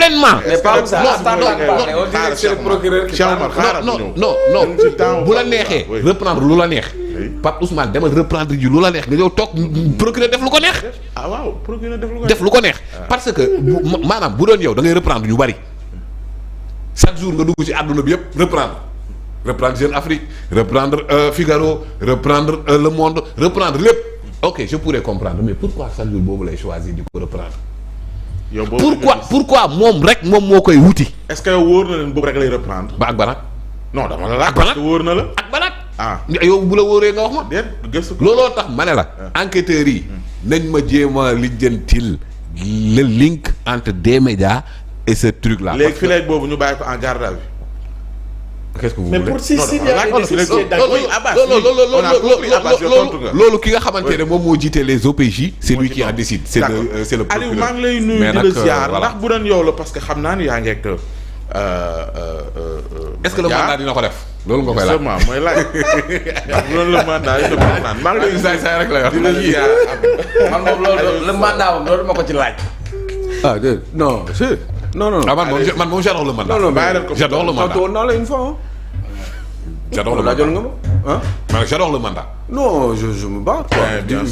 pleinement. mais pas ça non bu la neexee reprendre lu la neex. Pape Ousmane demal reprendre ji lu la neex nga ñëw toog procureur def lu ko neex. ah waaw procureur def lu ko neex. parce que maanaam bu doon yow da ngay reprendre ñu bari chaque jour nga dugg ci àdduna bi yëpp reprendre Jeune Afrique reprendre Figaro reprendre Le Monde reprendre lépp ok je pourrais comprendre mais pourquoi chaque jour boobu lay choisir di ko reprendre. yow boobu pourquoi moom rek moom moo koy wuti. est-ce que wóor na leen boobu rek lay reprendre. ba ak banat. non dama la laaj. ak banat wóor na la. ak banat. ah yow bu la wóoree nga wax ma. déet gëstu ko. looloo tax ma ne la. enquêteurs yi. nañ ma jéem a lijjantil le link entre des médias et ce truc là. léegi fi boobu ñu bàyyi ko en garde à vue. qu'est-ce que vous mais voulez pour si y a des dossiers loolu ki nga xamante ne moom moo jiite les OPJ. c'est lui qui en décide. c'est le procureur. Aliou maa ngi lay nuyu di la ziar ndax bu doon yow la parce que xam naa ni yaa ngi ak. est-ce que le mandat dina ko def. loolu nga koy laaj justement mooy laaj ndax bu doon le mandat yi maa ngi lay saay saay rek la yor. di la ziar man moom loolu le mandat moom loolu ma ko ci laaj. ah déedéet non c'est non. ah man moom j'adore le mandat. non j'adore le mandat. tontu naa la une fois. j'adore le mandat laajoon nga ma ah. man j'adore le mandat. non je me bats quoi.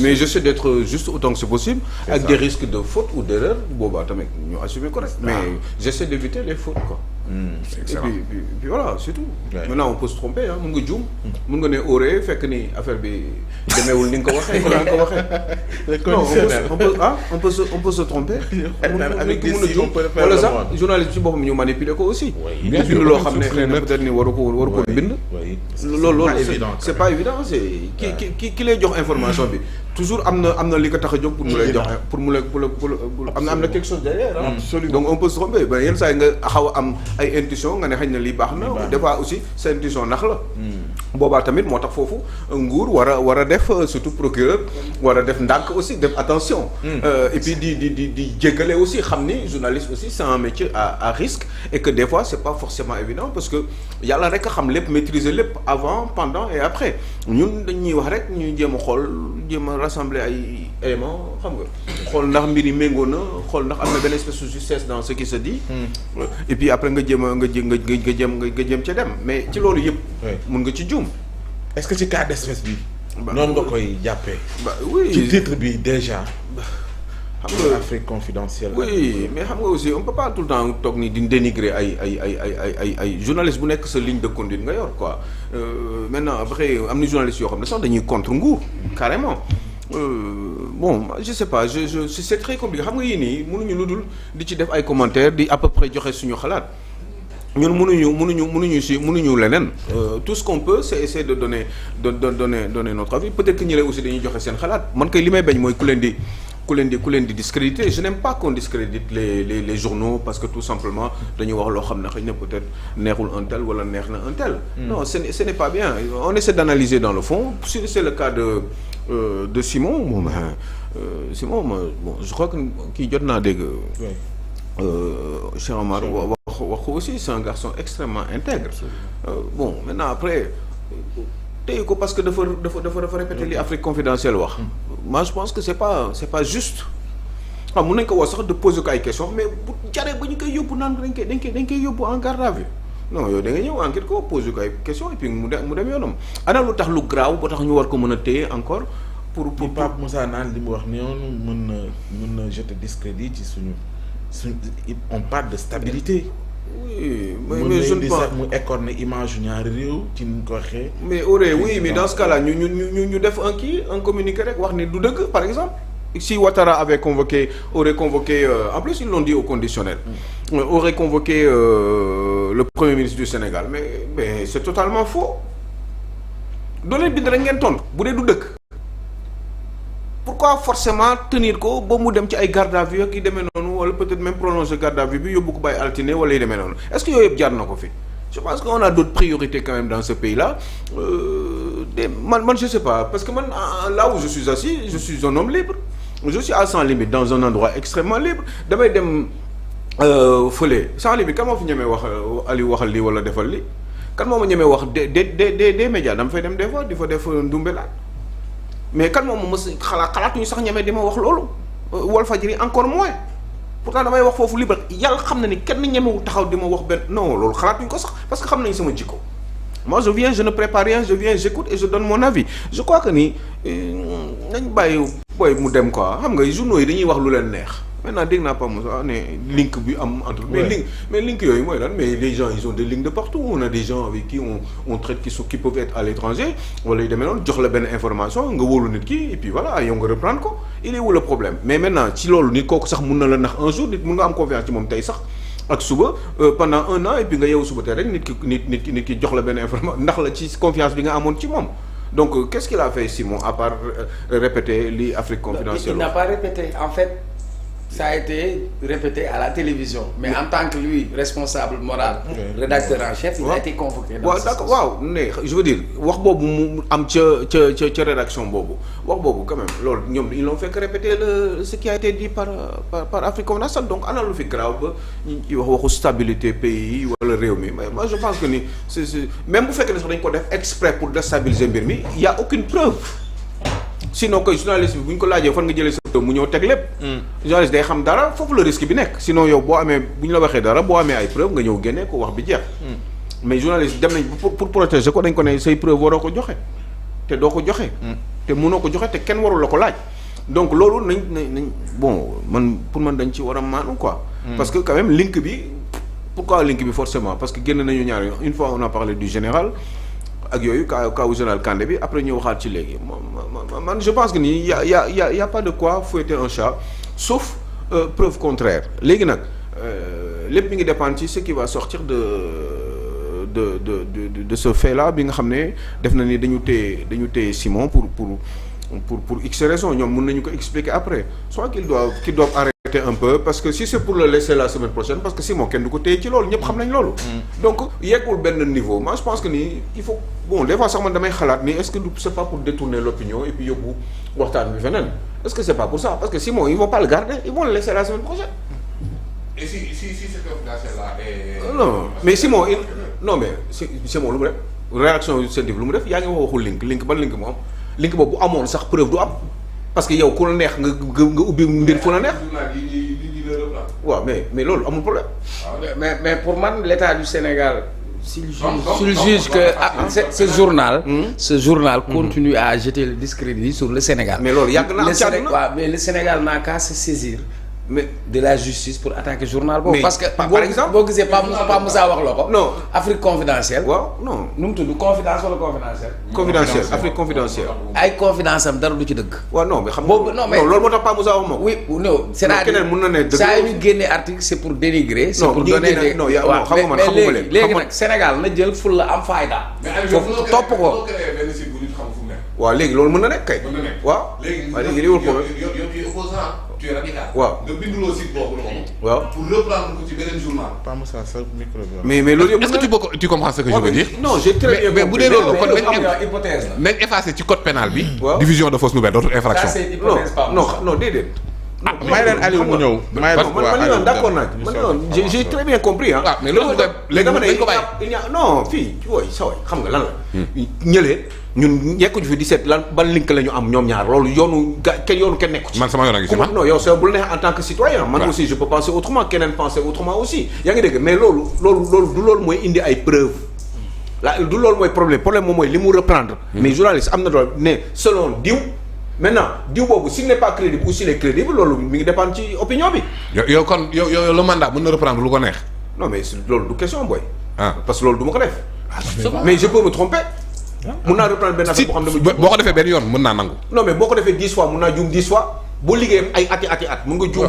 mais j'essaie d'être juste autant que c'est possible. C'est avec ça. des risques de faute ou d'erreur boobaa tamit ñu assumer correct. mais j'essaie d'éviter les fautes quoi. c'est et excellent. puis voilà c'est tout. Ouais. maintenant on peut se tromper ah mun nga juum. mun nga ne óoree fekk ni affaire bi demeewul ni nga ko waxee. ni nga ko waxee. le non conditionnel. on peut se tromper. avec des mun a signes, juum on peut faire wala le sax monde. journaliste ci boppam ñu manipuler ko aussi. Oui. Bien sûr, loo xam ne c'est xëy na peut-être ni waru ko bind. oui loolu pas évident c'est pas évident c'est ki lay jox information bi toujours am na li ko tax a jóg pour mu lay jox pour mu lay pour am na quelque chose derrière absolument donc on peut se tromper ba yenn saa yi nga xaw a am ay intuition nga ne xëy na lii baax na des fois aussi sa intuition nax la boobaa tamit moo tax foofu nguur war a def surtout procureur war a def ndànk aussi def attention et puis di jéggale aussi xam ni journaliste aussi c'est un métier à risque et que des fois c'est pas forcément évident parce que yàlla rek a xam lépp maîtriser lépp avant pendant et après ñun dañuy wax rek ñu jéem a rassembler ay éléments xam nga xool ndax mbir yi méngoo na xool ndax am na benn espèce de justesse dans ce qui se dit et puis après nga jéem ca dem mais ci loolu yëpp mun nga ci juum est-ce que ci cas d'espèce bi noonu nga koy jàppee oui ci titre bi déjà xam nga Afrique confidentielle oui mais xam nga aussi on peut pas tout le temps toog ni di dénigrer ay journaliste bu nekk sa ligne de conduite nga yor quoi maintenant après am na journalistes yoo xam ne sax dañuy contre nguur carrément bon je sais pas je c'est très compliqué xam nga yii nii mënuñu lu dul di ci def ay commentaires di à peu près joxe suñu xalaat ñun mënuñu leneen tout ce qu'on peut c'est essayer de donner notre avis peut-être que ñi lay aussi dañuy joxe seen xalaat man kay li may bañ mooy ku leen di discréditer je n'aime pas qu'on discrédite les journaux parce que tout simplement dañuy wax loo xam ne xëy na peut-être neexul un tel wala neex na un tel non ce n'est pas bien on essaie d'analyser dans le fond si c'est le cas de Simon Simon bon je crois que kii jot naa dégg Cheikh Omar wax ko aussi c'est un garçon extrêmement intègre bon maintenant après tey ko parce que dafa répéter li Afrique confidentielle wax moi je pense que c'est pas juste xam mun nañ ko wax sax de poser ko ay questions mais bu jaree ba ñu koy yóbbu naan dañ koy yóbbu en garde à vue non yow da nga ñëw enquête ko poser ko ay questions et puis mu dem yoonam ana lu tax lu graaw ba tax ñu war ko mën a téye encore pour Pape Moussa naan li mu wax noonu mën na jeter discrédit ci suñu on parle de stabilité. oui mais je ne pense mu écorner image ñaari réew ci ni ñu ko waxee. mais mais dans ce cas là ñu def un communiqué rek wax ni du dëgg par exemple si Ouattara aurait convoqué en plus ils l'ont dit au conditionnel. aurait convoqué le premier ministre du Sénégal mais c'est totalement faux. doo leen bind rek ngeen tontu bu dee du dëgg. pourquoi forcément tenir ko ba mu dem ci ay garde à vue ak yi demee noonu wala peut-être même prolonger garde à vue bi yóbbu ko bàyyi altine wala yi demee noonu est-ce que yooyu yëpp jaar na ko fi je pense qu'on a d'autres priorités quand même dans ce pays-là man je sais pas parce que man là où je suis assis je suis un homme libre je suis à sans limite dans un endroit extrêmement libre damay dem fële sans limite kan moo fi ñemee wax Aliou waxal lii wala defal lii kan moo ma ñemee wax des médias dama fay dem des fois di fa def ndumbelaat mais kan moom mos xalaatuñu sax ñeme di ma wax loolu Walfadjri encore moins pourtant damay wax foofu libre yàlla xam na ni kenn ñemewu taxaw di ma wax benn non loolu xalaatuñ ko sax parce que xam nañ sama jikko moi je viens je ne prépare rien je viens j'écoute et je donne mon avis je crois que ni nañ bàyyi booy mu dem quoi xam nga journaux yi dañuy wax lu leen neex maintenant dégg naa pas Moussa ne link bi am entre mais link yooyu mooy lan mais les gens ils ont des lignes de partout on a des gens avec qui on traite qui peuvent être à l'étranger wala yu demee noonu jox la benn information nga wóolu nit ki et puis voilà yow nga reprendre ko il est où le problème mais maintenant ci loolu nit kooku sax mun na la nax un jour nit mun nga am confiance ci moom tey sax ak suba pendant un an et puis nga yeewu suba tey rek nit ki jox la benn information ndax la ci confiance bi nga amoon ci moom donc qu'est-ce qu'il a fait Simon à part répéter li Afrique confidentielle il n'a pas répété en fait ça a été répété à la télévision mais en tant que lui responsable moral rédacteur en chef il a été convoqué dans ce sens waaw ne je veux dire wax boobu mu am ca rédaction boobu wax boobu quand même loolu ñoom ils l'ont fait que répéter ce qui a été dit par Afrique Confidentielle donc ana lu fi grave ba ñu ci wax waxu stabilité pays wala réew mi mais moi je pense que ni c'est même bu fekkee ne sax dañ ko def exprès pour déstabiliser mbir mi il y a aucune preuve sinon koy journaliste bi bu ñu ko laajee fan nga jëlee sa mu ñëw teg lépp journaliste day xam dara foofu le risque bi nekk sinon yow boo amee bu ñu la waxee dara boo amee ay preuve nga ñëw génnee ko wax bi jeex mais journaliste dem nañ pour protéger ko dañ ko ne say preuve waroo ko joxe te doo ko joxe te mënoo ko joxe te kenn warul la ko laaj donc loolu nañ bon pour man dañ ci war a maanu quoi parce que quand même link bi pourquoi link bi forcément parce que génn nañu ñaar une fois on a parlé du général ak yooyu kaw général Kandé bi après ñu waxaat ci léegi man je pense que nii y a pas de quoi fouetter un chat sauf preuve contraire léegi nag lépp mi ngi dépendre ci ce qui va sortir de ce fait là bi nga xam ne def na ni dañu téye Simon pour X raisons ñoom mën nañu ko expliquer après soit qu'ils doivent arrêter un peu parce que si c'est pour le laisser la semaine prochaine parce que Simon kenn du ko téye ci loolu ñëpp xam nañ loolu donc yeggul benn niveau moi je pense que ni il faut bon des fois sax man damay xalaat ni est-ce que c'est pas pour détourner l'opinion et puis yóbbu waxtaan bi feneen est-ce que c'est pas pour ça parce que Simon ils vont pas le garder ils vont le laisser la semaine prochaine et si cette confidentielle là est non mais Simon non mais Simon lu mu def réaction scientifique lu mu def yaa ngi waxu link ban link mu am link boobu bu amoon sax preuve du am parce que yow ku la neex nga ubbi mbir fu la neex waaw mais loolu amul problème mais pour man l'État du Sénégal s'il juge que ce journal continue à jeter le discrédit sur le Sénégal mais loolu yàgg na am waaw mais le Sénégal n'a qu'à se saisir mais de la justice pour attaquer journal boobu. parce que par exemple boo gisee Pa Moussa wax la ko. non Afrique confidentielle. waaw non nu mu tudd confidence wala confidentielle. confidentielle Afrique confidentielle. ay confidence am dara du ci dëgg. waaw non mais xam boobu non mais loolu moo tax Pa Moussa wax ma ko. oui non c'est-à-dire keneen mën na ne dëgg saa yu ñu génnee article c'est pour dénigrer. c'est pour donner des non yow xam nga man xamuma leen léegi nag Sénégal na jël ful la am fayda. foofu topp ko. waaw léegi loolu mën na nekk kay. waaw léegi li wul problème. tu es radical. waaw nga binduloo site boobu noonu. waaw pour reprendre ko ci beneen journal. pas Moussa sa micro bi. mais loolu yëpp est-ce que tu comprends ce que je veux dire. non j'ai très bien mais bu dee loolu kon hypothèse la. nañ effacé ci code pénal bi. waaw diffusion de fausses nouvelles d'autres infractions. ça c'est hypothèse pas non déedéet. may leen Aliou mu ñëw. may leen man yoon d'accord naa man yoon j'ai très bien compris ah. waaw mais loolu léegi dañ ko bàyyi. non fii wooy sa waay xam nga lan la. ñëlee ñun nekkuñu fi di seet lan ban link la ñu am ñoom ñaar loolu yoonu kenn nekku ci. man sama yoon a ngi ci man non yow sa bul neex en tant que citoyen. man aussi je peux penser autrement keneen penser autrement aussi. yaa ngi dégg mais loolu du loolu mooy indi ay preuves. du loolu mooy problème moom mooy li mu reprendre. mais journaliste am na doole ne selon diw. maintenant diw boobu s'il n'est pas crédible ou s'il est crédible loolu mi ngi dépendre ci opinion bi. yow kon yow le mandat mën na reprendre lu ko neex. non mais loolu du question booy. ah parce que loolu du ma ko def. mais je peux me tromper. mun naa reprendre benn affaire boo xam ne boo ko defee benn yoon mën naa nangu. non mais boo ko defee 10 fois mun naa juum 10 fois boo liggéey ay at mun nga juum.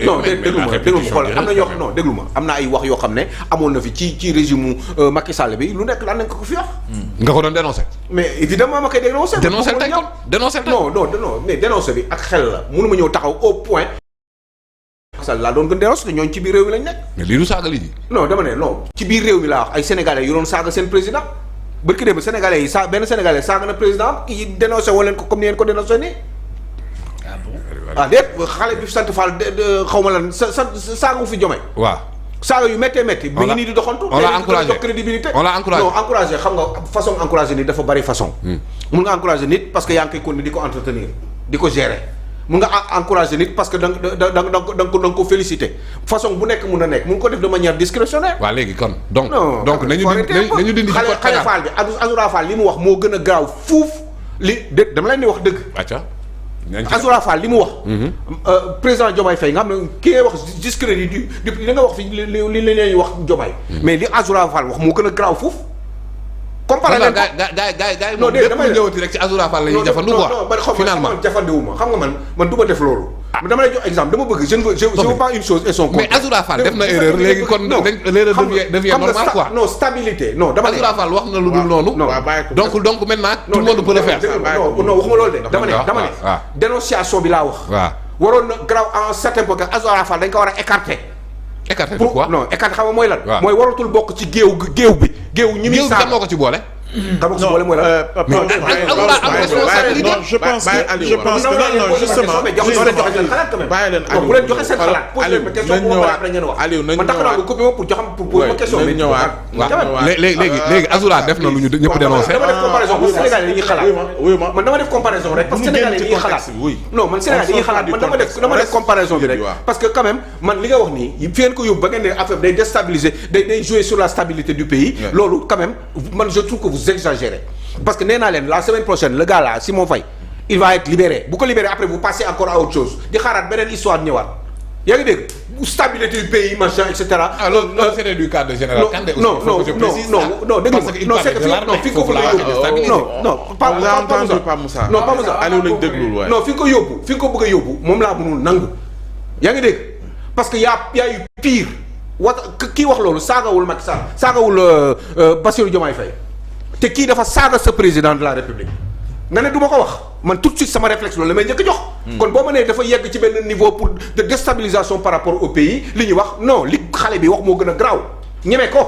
non déglu ma xool am na ñoo xam non déglu ma am na ay wax yoo xam ne amoon na fi ci régime Macky Sall bi lu nekk daan nañ ko fi wax. nga ko doon dénoncer. mais évidemment ma koy dénoncer. dénoncer tey kon dénoncer tey. non mais dénoncer bi ak xel la mënu ma ñëw taxaw au point. Sall laa doon gën dénoncer ñooñu ci biir réew mi lañ nekk. mais lii du saaga lii. non dama ne non ci biir réew mi laa wax ay sénégalais yu doon saaga seen président. bërki démb sénégalais yi benn sénégalais saaga na président kii dénoncé woo leen ko comme ni ngeen ko dénoncé nii. ah bon déet xale bi sant Fall xaw ma lan saaga wu fi Diomaye. waaw saaga yu méttee métti. mi ngi nii di doxantu. on l'a encouragé jox crédibilité. on l'a encouragé non encouragé xam nga façon encouragé nit dafa bari façon. mun nga encouragé nit parce que yaa ngi koy continuer di ko entretenir di ko gérer mun nga encourager nit parce que da nga ko féliciter façon bu nekk mun na nekk mun ko def de manière discrétionnaire. waaw léegi kon donc. non donc nañu dindi ci code Xalifa Fall bi Azoura Fall li mu wax moo gën a graaw fuuf dama leen di wax dëgg. acca Azoura Fall li mu wax. président Diomaye Faye nga xam ne ki ngay wax discrédit du li nga wax fi li leen wax Diomaye. mais li Azoura Fall wax moo gën a graaw fuuf. comparé leen gaa non dégg damay ñëwati rek ci Azoura Fall la ñuy jafandu quoi finalement jafandiwuma xam nga man du ma def loolu. dama lay jox exemple dama bëgg je ne veux pas une chose et son contraire. mais Azoura Fall def na erreur léegi kon l'erreur devient normale quoi. non stabilité non dama ne Azoura Fall wax na lu dul noonu. donc maintenant tout le monde peut le faire. non waxuma loolu de dama ne dénonciation bi laa wax. waaw waroon na grave à un certain point que Azoura Fall dañ ko war a écarter. écarter pourquoi non écarter xam nga mooy lan. mooy waratul bokk ci géew bi ñi muy kan moo ko ci boole. xam nga su boole mooy lan. non je pense que non justement bàyyi leen bu leen joxe seen xalaat posé leen ma question bu ma après ngeen wax Aliou nañ man tax naa ko copie ma pour joxam pour poser ma question mais léegi Azoura def na lu ñu ñëpp dénoncé. dama def comparaison parce que Sénégal yi ñuy xalaat man dama def comparaison rek parce que Sénégal yi ñuy xalaat non man Sénégal yi ñuy xalaat man dama def comparaison bi rek parce que quand même man li nga wax nii fi ngeen ko yóbbu ba ngeen ne affaire day déstabiliser day jouer sur la stabilité du pays loolu quand même man je trouve que vous exagérez parce que nee naa leen la semaine prochaine le gars là Simon Faye il va être libéré bu ko libéré après vous passez encore à autre chose di xaaraat beneen histoire ñëwaat yaa ngi dégg stabilité du pays machin et cetera. ah loolu c'était du cadre général. non dégg nga non c'est que fi nga ko bëgg a yóbbu non pas Moussa non pas Moussa Aliou lañ déglul waaye non fi nga ko yóbbu fi nga ko bëgg a yóbbu moom laa mënul nangu yaa ngi dégg parce que y a eu pire kii wax loolu saagawul Macky Sall saagawul Bassirou Diomaye Faye te kii dafa saaga sa président de la République nga ne du ma ko wax man tout de suite sama réflexe loolu la may njëkk a jox. kon boo ma nee dafa yegg ci benn niveau pour de déstabilisation par rapport au pays li ñuy wax non li xale bi wax moo gën a garaaw ñeme ko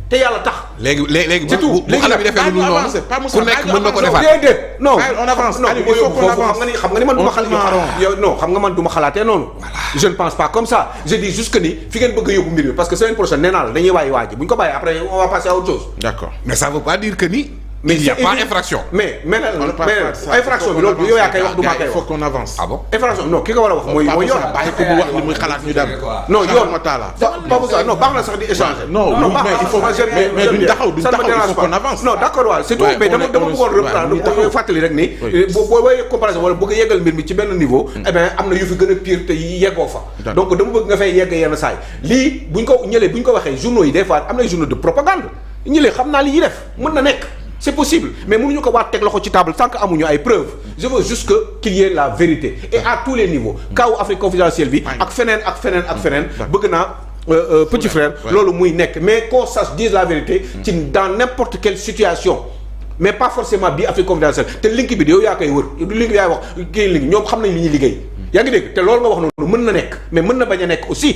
te yàlla tax. léegi c'est tout bu xale bi defee lu noonu ku nekk mën na ko defaat. déedéet non on avance non il faut qu'on avance xam nga ni man du ma xalaat yow non xam nga man du ma xalaatee noonu. je ne pense pas comme ça je dis juste que ni fi ngeen bëgg a yóbbu mbir mi parce que semaine prochaine nee naa la dañuy bàyyi waa ji bu ñu ko bàyyi après on va passer à autre chose. d'accord mais ça veut pas dire que ni. il y a pas infraction. mais infraction bi loolu yow yaa koy wax du maa koy il faut wax. qu'on avance. ah bon infraction non ki nga war a wax mooy yoon. bàyyi ko mu wax li muy xalaat ñu dem. non yoon ma taala. non baax na sax di échanger. non mais il faut mais duñ taxaw il faut qu'on avance. non d'accord waaw c'est tout mais dama bëggoon reprendre fàttali rek ni. boo booy comparaison wala bëgg a yeggal mbir mi ci benn niveau. eh bien am na yu fi gën a pire te yeggoo fa. donc dama bëgg nga fay yegg yenn saa yi lii buñ ko ñëlee buñ ko waxee journaux yi des fois am na journaux de propagande ñëlee xam naa li ñuy def mën na nekk. c'est possible mais mënuñu ko waat teg loxo ci table tant que amuñu ay preuves je veux juste que qu'il y ait la vérité et à tous les niveaux kaw Afrique confidentielle bi ak feneen bëgg naa petit frère loolu muy nekk mais qu'on sache dire la vérité ci dans n'importe quelle situation mais pas forcément bii Afrique confidentielle te link bi yow yaa koy wër du link bi yaay wax kii link ñoom xam nañ li ñuy liggéey yaa ngi dégg te loolu nga wax noonu mën na nekk mais mën na bañ a nekk aussi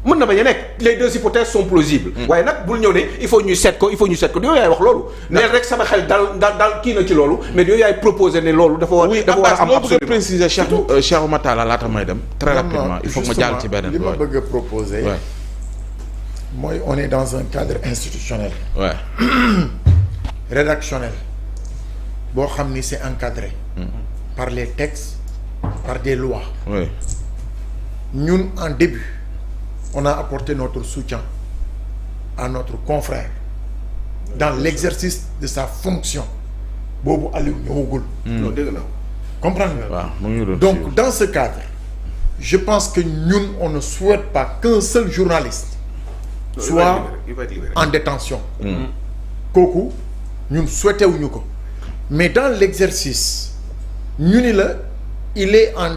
mën na bañ a nekk les deux hypothèses sont plausibles. waaye nag bul ñëw ne il faut ñu seet ko yow yaay wax loolu. neel rek sama xel dal kii na ci loolu mais yow yaay proposé ne loolu dafa war a am absolument. préciser Cheikh Oumar Talla laata may dem. très rapidement il faut ma jàll ci beneen. li ma bëgg a proposer. mooy on est dans un cadre institutionnel. rédactionnel boo xam ni c'est encadré. par les textes par des lois. ñun en début. on a apporté notre soutien à notre confrère dans l'exercice de sa fonction boobu Aliou ñëwagul. non dégg na. comprendre nga. waaw donc dans ce cadre je pense que ñun on ne souhaite pas qu'un seul journaliste soit en détention kooku ñun souhaité wuñu ko mais dans l'exercice ñu ni la il est en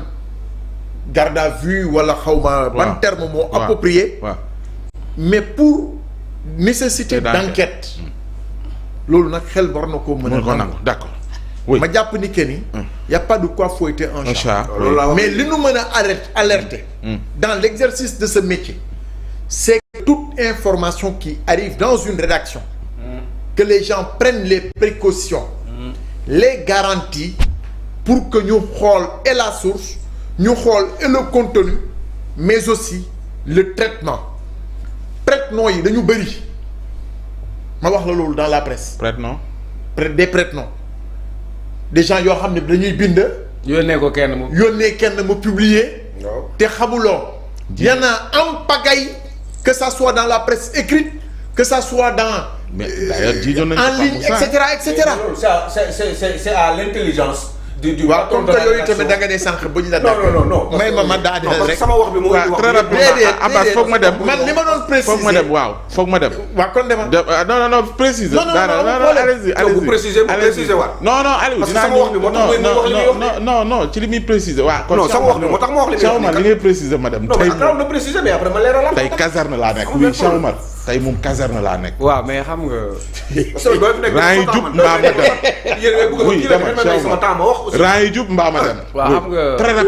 garde à vue wala xawma ban terme moo approprié mais pour nécessité d'enquête loolu nag xel war na koo mën a nangu d'accord oui ma jàpp ni que ni y a pas de quoi fouetter un chat mais li nu mën a alerter dans l'exercice de ce métier c'est que toute information qui arrive dans une rédaction que les gens prennent les précautions les garanties pour que ñu xool et la source ñu xool et le contenu mais aussi le traitement prête-noms yi dañu bëri ma wax la loolu dans la presse. prête-nom. des prête-noms des gens yoo xam ne dañuy bind yónnee ko kenn mu. yónnee kenn mu publier. te xamuloo. y en a en pagaille que ça soit dans la presse écrite que ça soit dans. mais d'ailleurs jiiñoon nañu en ligne et cetera et cetera. c'est à l'intelligence. du waaw comme que yooyu tamit da nga ne sànq buñ la. non may ma daaneel rek. sama wax bi moo indi wax. très rapidement Abbas foog ma dem. man li ma doon préciser foog ma dem waaw foog ma dem. waaw kon demal. non préciser. non allez-y bu préciser mu préciser waat. non allez parce que sama wax bi moo tax muy wax li muy wax non ci li muy préciser waaw. kon non sama wax bi moo tax ma wax li muy wax li ngay préciser ma dem. non mais après na préciser mais après ma leeralal. tey caserne laa nekk oui Cheikh Omar tey moom caserne laa nekk. waaw mais xam nga. raa yi jub mbaa ma dem. oui dama raa yi jub mbaa ma dem. waaw xam nga.